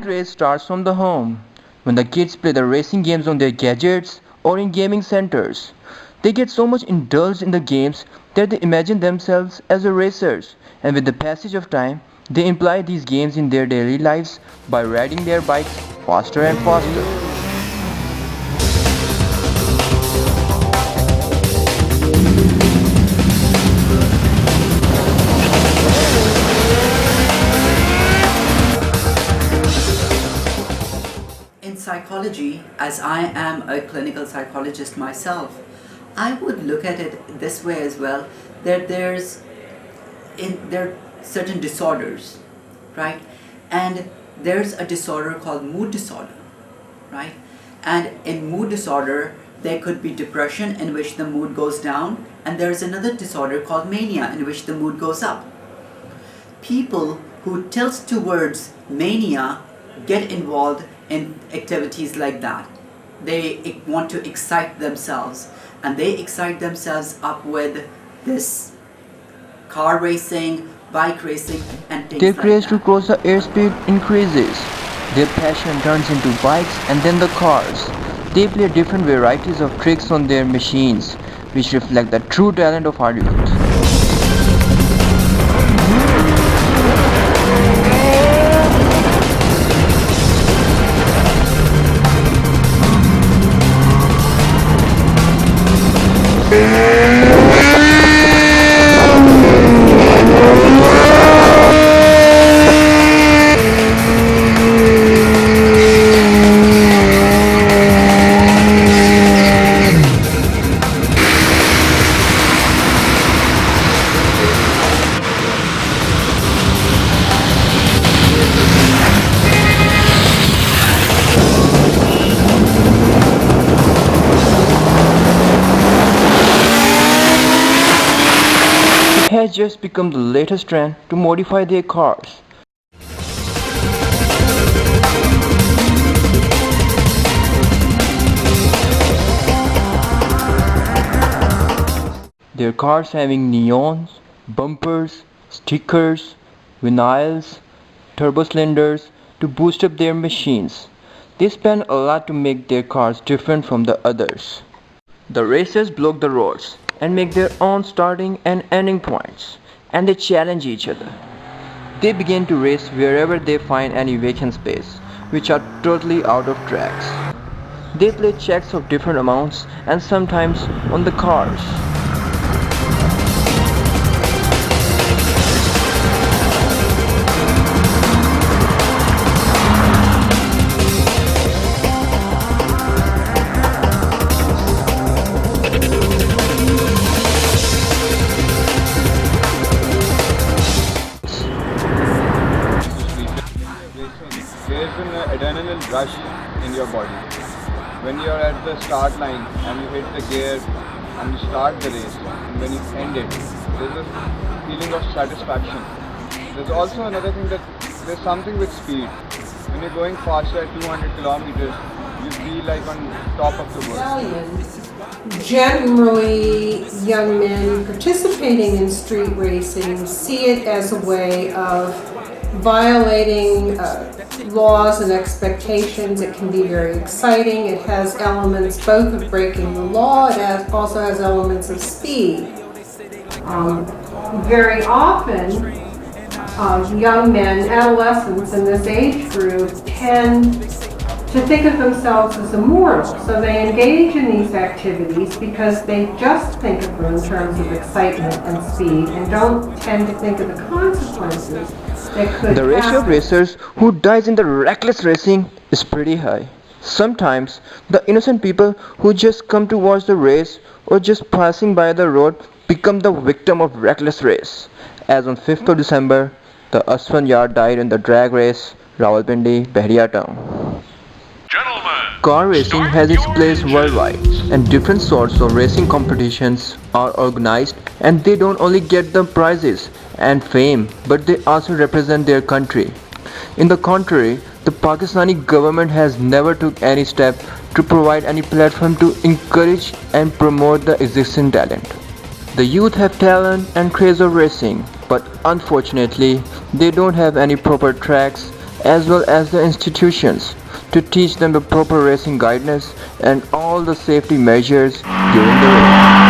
Race starts from the home. When the kids play the racing games on their gadgets or in gaming centers, they get so much indulged in the games that they imagine themselves as the racers, and with the passage of time, they imply these games in their daily lives by riding their bikes faster and faster. In psychology, as I am a clinical psychologist myself, I would look at it this way as well, that there are certain disorders, right? And there's a disorder called mood disorder, right? And in mood disorder, there could be depression in which the mood goes down, and there's another disorder called mania in which the mood goes up. People who tilt towards mania get involved in activities like that. They want to excite themselves, and they excite themselves up with this car racing, bike racing, and things Their like craze to that. cross the airspeed increases. Their passion turns into bikes and then the cars. They play different varieties of tricks on their machines, which reflect the true talent of our youth. It has just become the latest trend to modify their cars. Their cars having neons, bumpers, stickers, vinyls, turbo cylinders to boost up their machines. They spend a lot to make their cars different from the others. The racers block the roads and make their own starting and ending points, and they challenge each other. They begin to race wherever they find any vacant space, which are totally out of tracks. They play checks of different amounts and sometimes on the cars. There's an adrenaline rush in your body. When you're at the start line and you hit the gear and you start the race, and when you end it, there's a feeling of satisfaction. There's also another thing that there's something with speed. When you're going faster at 200 kilometers, you feel like on top of the world. Generally, young men participating in street racing see it as a way of violating laws and expectations. It can be very exciting. It has elements both of breaking the law. It also has elements of speed. Very often, young men, adolescents in this age group tend to think of themselves as immortal. So they engage in these activities because they just think of them in terms of excitement and speed and don't tend to think of the consequences that could The ratio of happen. racers who dies in the reckless racing is pretty high. Sometimes the innocent people who just come to watch the race or just passing by the road become the victim of reckless race. As on 5th of December, the Aswan Yar died in the drag race, Rawalpindi, Bahria town. Car racing has its place worldwide, and different sorts of racing competitions are organized, and they don't only get the prizes and fame, but they also represent their country. In the contrary, the Pakistani government has never took any step to provide any platform to encourage and promote the existing talent. The youth have talent and craze of racing, but unfortunately, they don't have any proper tracks as well as the institutions to teach them the proper racing guidance and all the safety measures during the race.